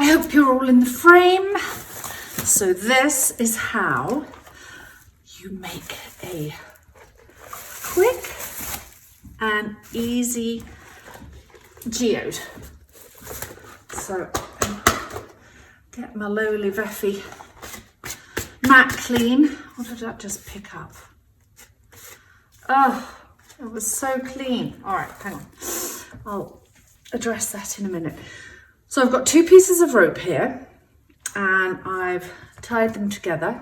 hope you're all in the frame. So this is how you make a quick and easy geode. So get my LOLIVEFE matte clean. What did that just pick up? Oh, it was so clean. All right, hang on. I'll address that in a minute. So I've got 2 pieces of rope here and I've tied them together,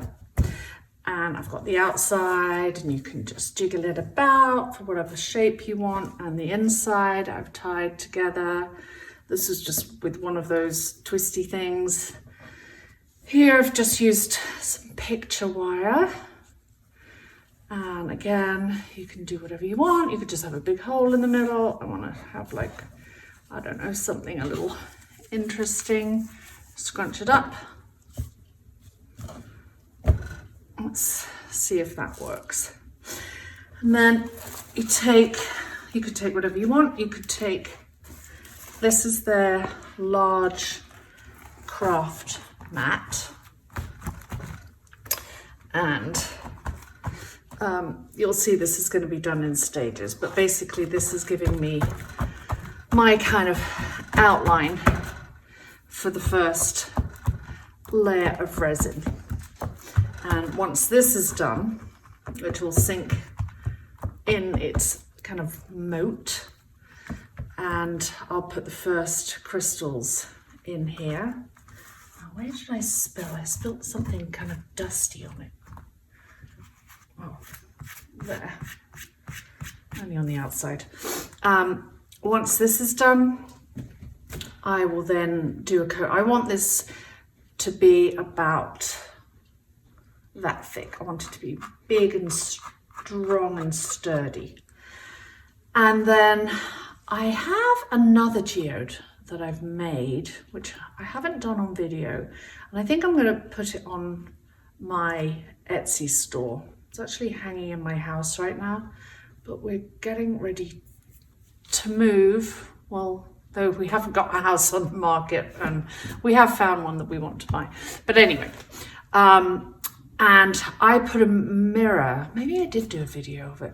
and I've got the outside, and you can just jiggle it about for whatever shape you want, and the inside I've tied together. This is just with one of those twisty things. Here I've just used some picture wire, and again you can do whatever you want. You could just have a big hole in the middle. I want to have, like, I don't know, something a little interesting. Scrunch it up. Let's see if that works. And then you could take whatever you want. You could take, this is their large craft mat, and you'll see this is going to be done in stages, but basically this is giving me my kind of outline for the first layer of resin. And once this is done, it will sink in its kind of moat, and I'll put the first crystals in here. Now, where did I spill? I spilled something kind of dusty on it. Oh, there. Only on the outside. Once this is done, I will then do a coat. I want this to be about that thick. I want it to be big and strong and sturdy. And then I have another geode that I've made, which I haven't done on video, and I think I'm going to put it on my Etsy store. It's actually hanging in my house right now, but we're getting ready to move. Well, though we haven't got a house on the market, and we have found one that we want to buy. But anyway, and I put a mirror, maybe I did do a video of it.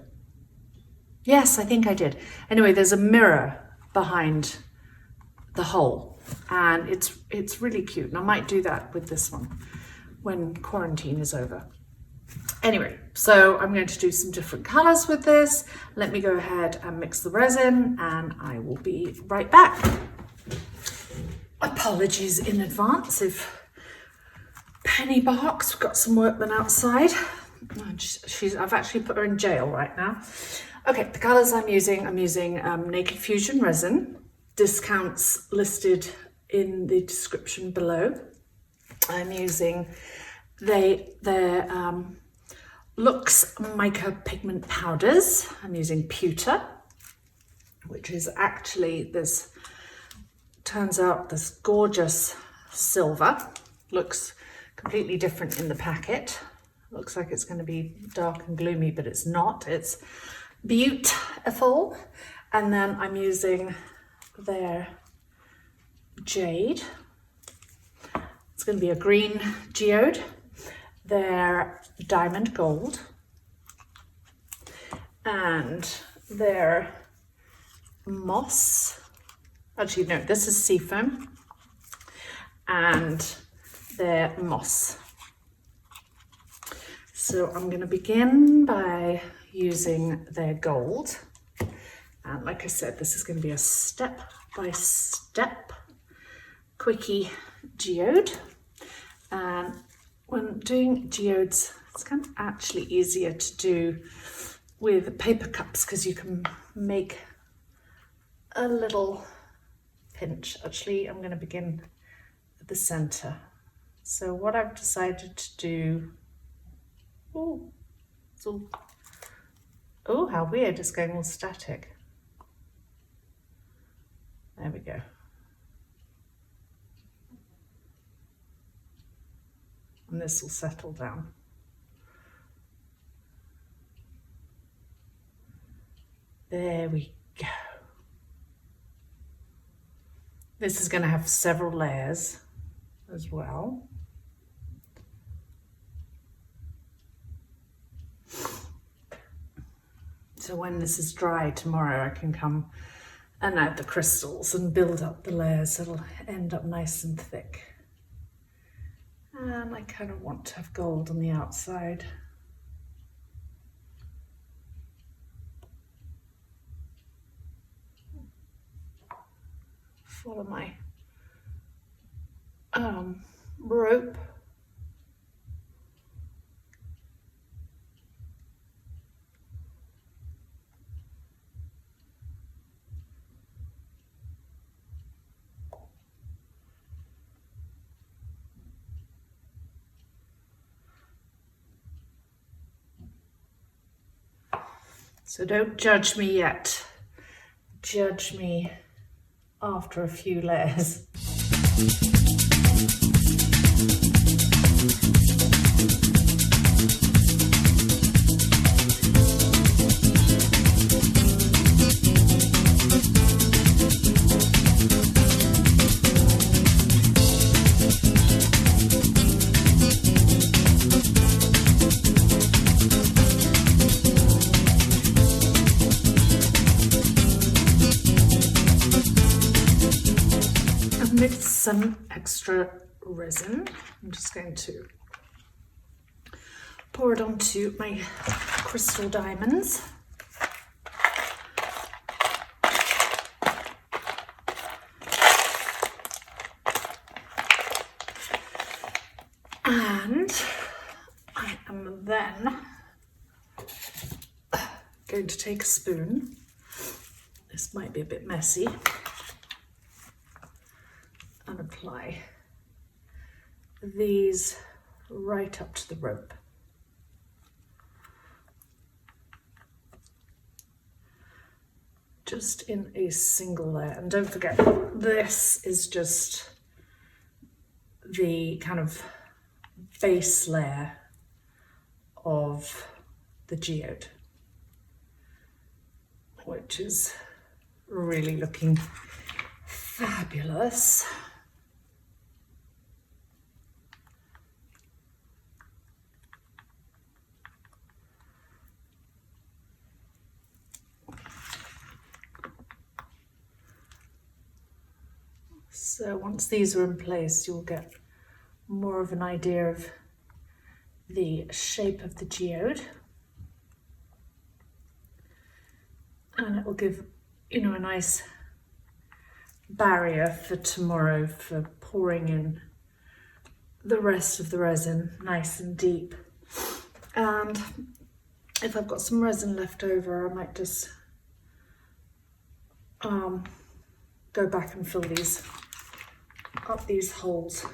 Yes, I think I did. Anyway, there's a mirror behind the hole, and it's really cute. And I might do that with this one when quarantine is over. Anyway, so I'm going to do some different colors with this. Let me go ahead and mix the resin, and I will be right back. Apologies in advance if Penny barks. We've got some workmen outside. I've actually put her in jail right now. Okay, the colors I'm using Naked Fusion resin. Discounts listed in the description below. I'm using their Luxxe mica pigment powders. I'm using Pewter, which is actually this, turns out this gorgeous silver. Looks completely different in the packet. Looks like it's going to be dark and gloomy, but it's not. It's beautiful. And then I'm using their Jade. It's going to be a green geode. Their diamond gold. And their moss. Actually, no, this is seafoam. And their moss. So I'm going to begin by using their gold. And like I said, this is going to be a step-by-step quickie geode. And when doing geodes, it's kind of actually easier to do with paper cups because you can make a little pinch. Actually, I'm going to begin at the center. So what I've decided to do, oh, how weird, it's going all static. There we go. And this will settle down. There we go. This is going to have several layers as well. So when this is dry tomorrow, I can come and add the crystals and build up the layers. It'll end up nice and thick. And I kind of want to have gold on the outside. Follow my rope. So don't judge me yet. Judge me after a few layers. Some extra resin. I'm just going to pour it onto my crystal diamonds. And I am then going to take a spoon. This might be a bit messy. And apply these right up to the rope. Just in a single layer. And don't forget, this is just the kind of base layer of the geode, which is really looking fabulous. So once these are in place, you'll get more of an idea of the shape of the geode. And it will give, you know, a nice barrier for tomorrow for pouring in the rest of the resin nice and deep. And if I've got some resin left over, I might just go back and fill these up, these holes.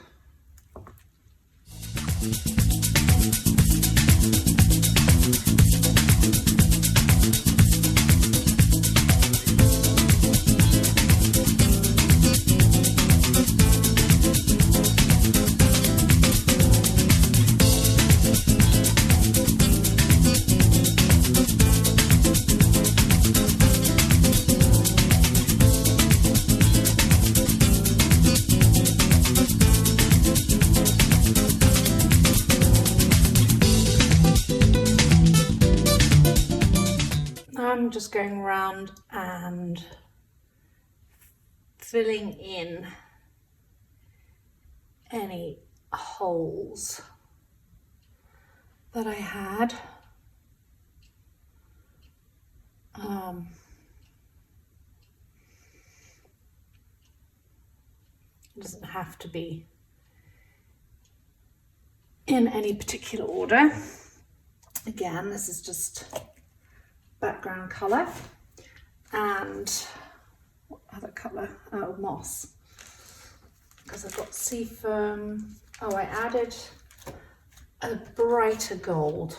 I'm just going around and filling in any holes that I had. It doesn't have to be in any particular order. Again, this is just background colour. And what other colour? Oh, moss. Because I've got sea foam. Oh, I added a brighter gold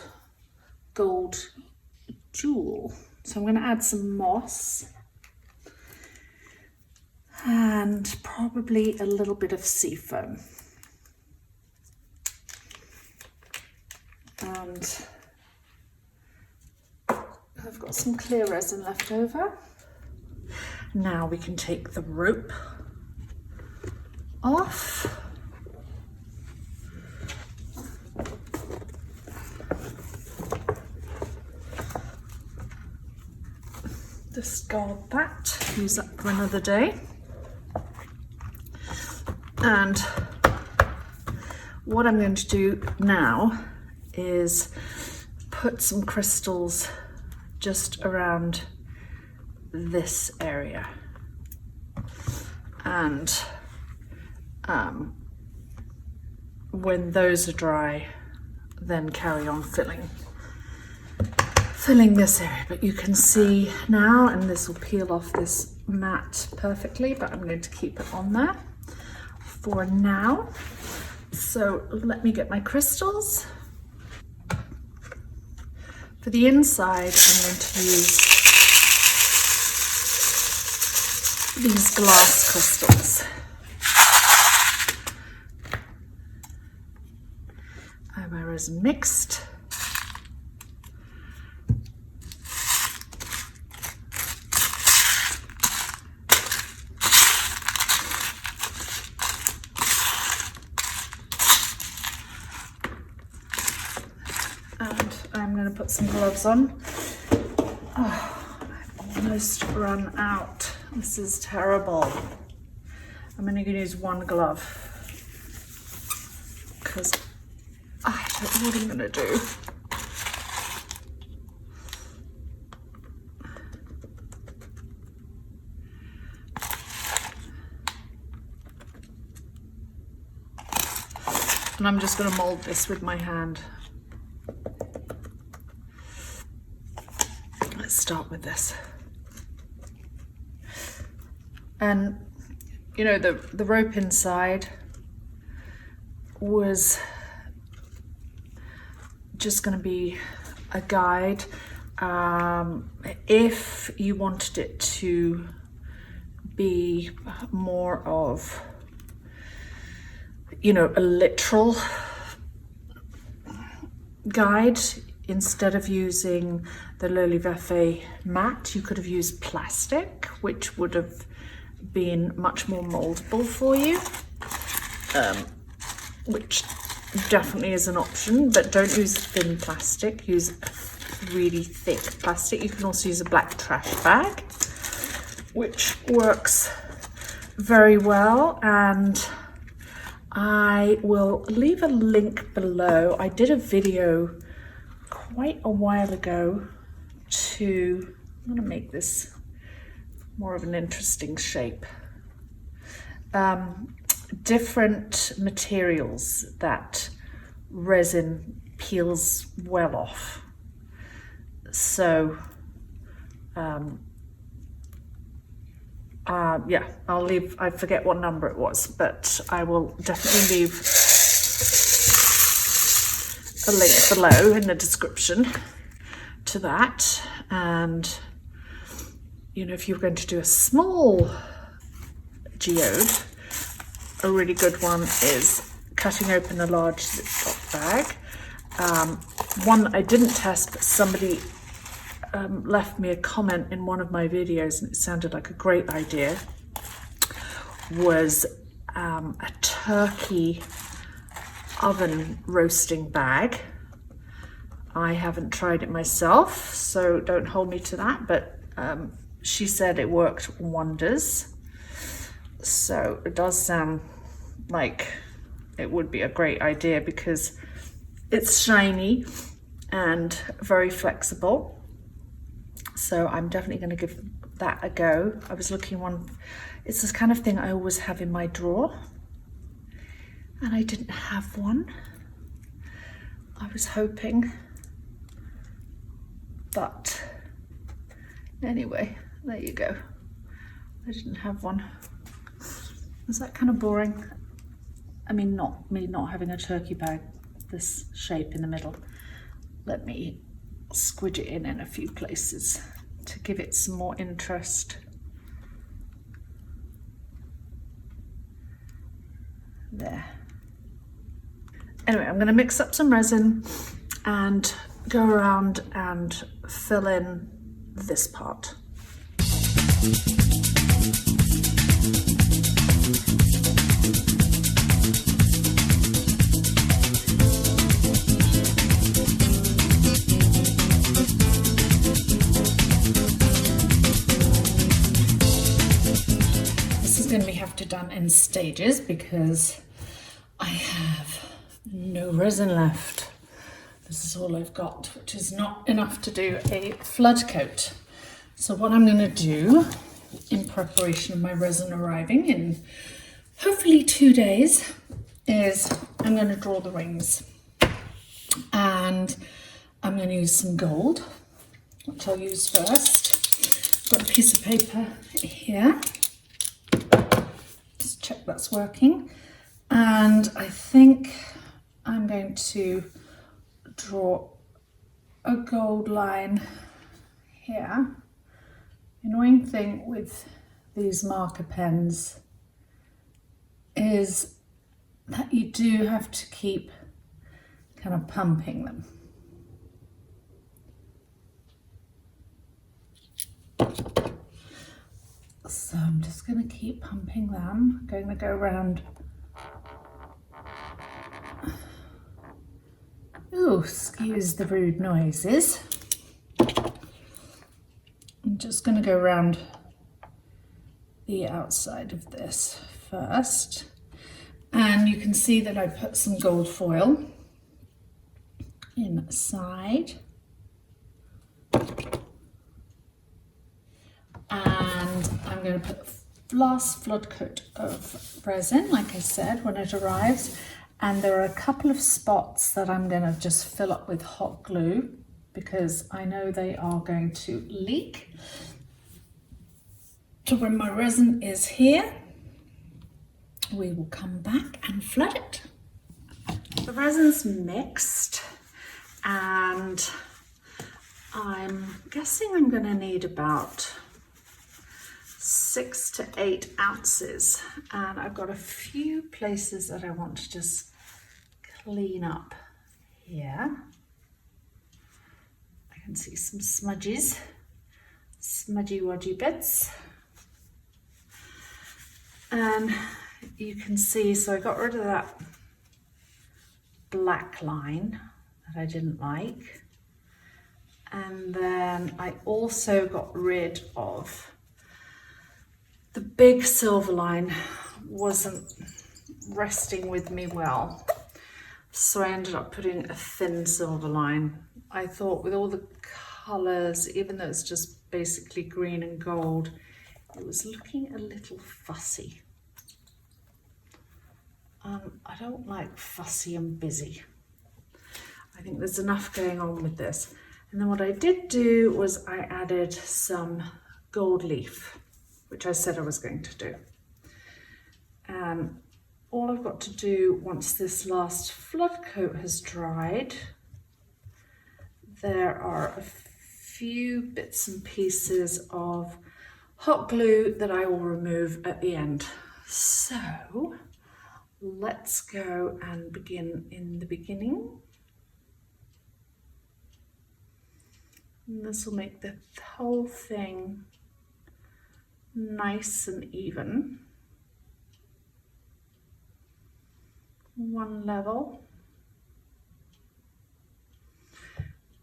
jewel. So I'm going to add some moss and probably a little bit of sea foam. And I've got some clear resin left over. Now we can take the rope off. discard that, use that for another day. And what I'm going to do now is put some crystals just around this area, and when those are dry, then carry on filling this area. But you can see now, and this will peel off this mat perfectly, but I'm going to keep it on there for now. So let me get my crystals. For the inside, I'm going to use these glass crystals. I have my resin mixed. And I'm going to put some gloves on. Oh, I've almost run out. This is terrible. I'm only going to use one glove because I don't know what I'm going to do. And I'm just going to mold this with my hand. Let's start with this. And you know, the rope inside was just going to be a guide. If you wanted it to be more of, you know, a literal guide, instead of using the LOLIVEFE mat, you could have used plastic, which would have been much more moldable for you, which definitely is an option. But don't use thin plastic, use really thick plastic. You can also use a black trash bag, which works very well, and I will leave a link below. I did a video quite a while ago to, I'm going to make this more of an interesting shape. Different materials that resin peels well off. So yeah, I'll leave, I forget what number it was, but I will definitely leave a link below in the description to that. And you know, if you're going to do a small geode, a really good one is cutting open a large Ziploc bag. One that I didn't test, but somebody left me a comment in one of my videos, and it sounded like a great idea, was a turkey oven roasting bag. I haven't tried it myself, so don't hold me to that, but she said it worked wonders. So it does sound like it would be a great idea because it's shiny and very flexible. So I'm definitely going to give that a go. I was looking one, it's this kind of thing I always have in my drawer, and I didn't have one. I was hoping, but anyway, there you go. I didn't have one. Is that kind of boring? I mean, not me not having a turkey bag this shape in the middle. Let me squidge it in a few places to give it some more interest. There. Anyway, I'm going to mix up some resin and go around and fill in this part. done in stages because I have no resin left. This is all I've got, which is not enough to do a flood coat. So what I'm going to do in preparation of my resin arriving in hopefully 2 days is I'm going to draw the rings, and I'm going to use some gold, which I'll use first. Got a piece of paper here. Just check that's working. And I think I'm going to draw a gold line here. The annoying thing with these marker pens is that you do have to keep kind of pumping them. So I'm just going to keep pumping them. I'm going to go around. Oh, excuse the rude noises. I'm just going to go around the outside of this first. And you can see that I put some gold foil inside. And I'm going to put the last flood coat of resin, like I said, when it arrives. And there are a couple of spots that I'm going to just fill up with hot glue because I know they are going to leak. So when my resin is here, we will come back and flood it. The resin's mixed, and I'm guessing I'm going to need about 6 to 8 ounces, and I've got a few places that I want to just clean up here. I can see some smudgy wudgy bits, and you can see, so I got rid of that black line that I didn't like, and then I also got rid of the big silver line. Wasn't resting with me well, so I ended up putting a thin silver line. I thought with all the colours, even though it's just basically green and gold, it was looking a little fussy. I don't like fussy and busy. I think there's enough going on with this. And then what I did do was I added some gold leaf, which I said I was going to do. All I've got to do once this last flood coat has dried, there are a few bits and pieces of hot glue that I will remove at the end. So let's go and begin in the beginning. And this will make the whole thing nice and even. One level.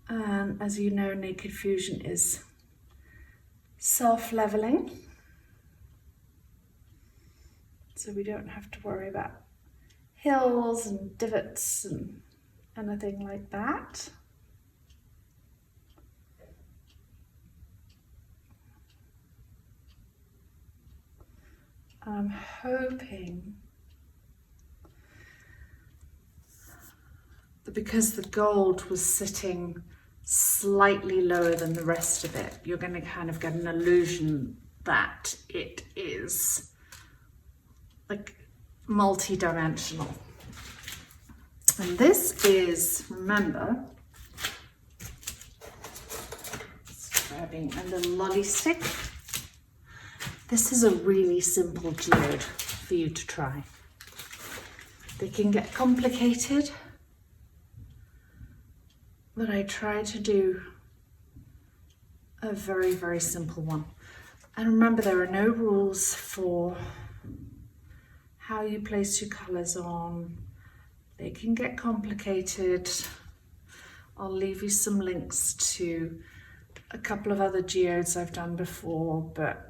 And as you know, Naked Fusion is self-leveling, so we don't have to worry about hills and divots and anything like that. I'm hoping that because the gold was sitting slightly lower than the rest of it, you're going to kind of get an illusion that it is like multi-dimensional. And this is, remember, just grabbing a little lolly stick. This is a really simple geode for you to try. They can get complicated, but I try to do a very, very simple one. And remember, there are no rules for how you place your colours on. They can get complicated. I'll leave you some links to a couple of other geodes I've done before, but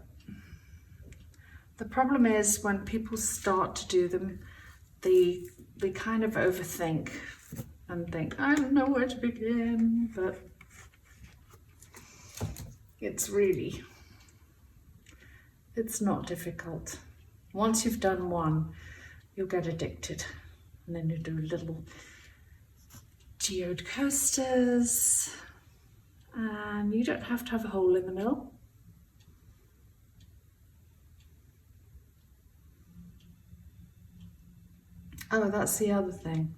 The problem is when people start to do them, they kind of overthink and think, I don't know where to begin, but it's not difficult. Once you've done one, you'll get addicted. And then you do little geode coasters, and you don't have to have a hole in the middle. Oh, that's the other thing,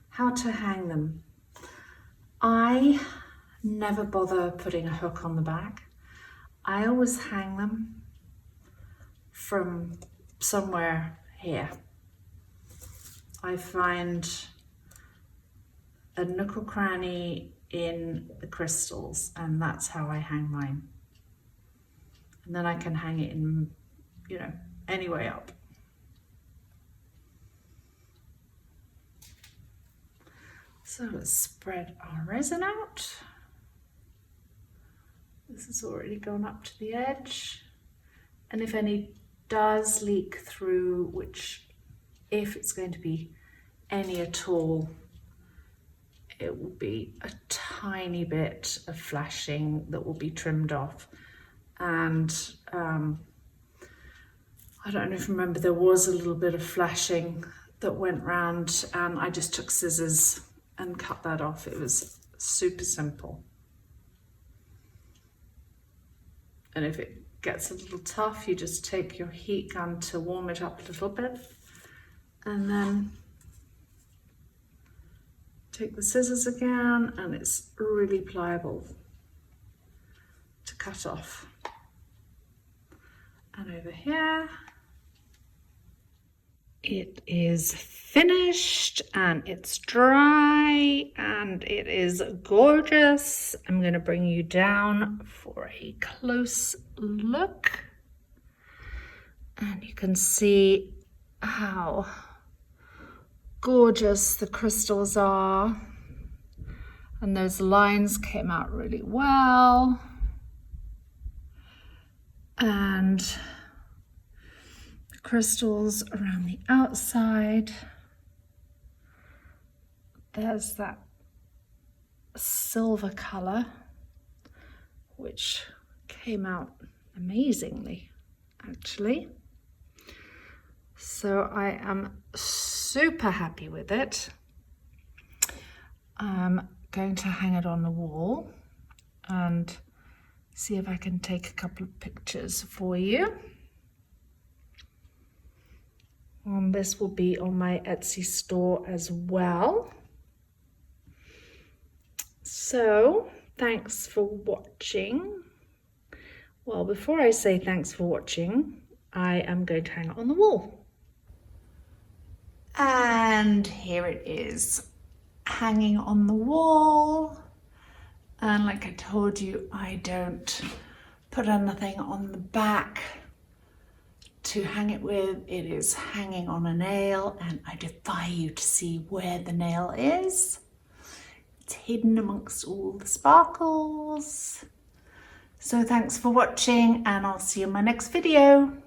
how to hang them. I never bother putting a hook on the back. I always hang them from somewhere here. I find a nook or cranny in the crystals, and that's how I hang mine. And then I can hang it in, you know, any way up. So let's spread our resin out. This has already gone up to the edge. And if any does leak through, which if it's going to be any at all, it will be a tiny bit of flashing that will be trimmed off. And I don't know if you remember, there was a little bit of flashing that went round, and I just took scissors and cut that off. It was super simple. And if it gets a little tough, you just take your heat gun to warm it up a little bit, and then take the scissors again, and it's really pliable to cut off. And over here, it is finished and it's dry and it is gorgeous. I'm going to bring you down for a close look, and you can see how gorgeous the crystals are, and those lines came out really well. And the crystals around the outside, there's that silver color, which came out amazingly, actually. So I am super happy with it. I'm going to hang it on the wall and see if I can take a couple of pictures for you. This will be on my Etsy store as well. So thanks for watching. Well, before I say thanks for watching, I am going to hang it on the wall. And here it is, hanging on the wall. And like I told you, I don't put anything on the back to hang it with. It is hanging on a nail, and I defy you to see where the nail is. It's hidden amongst all the sparkles. So thanks for watching, and I'll see you in my next video.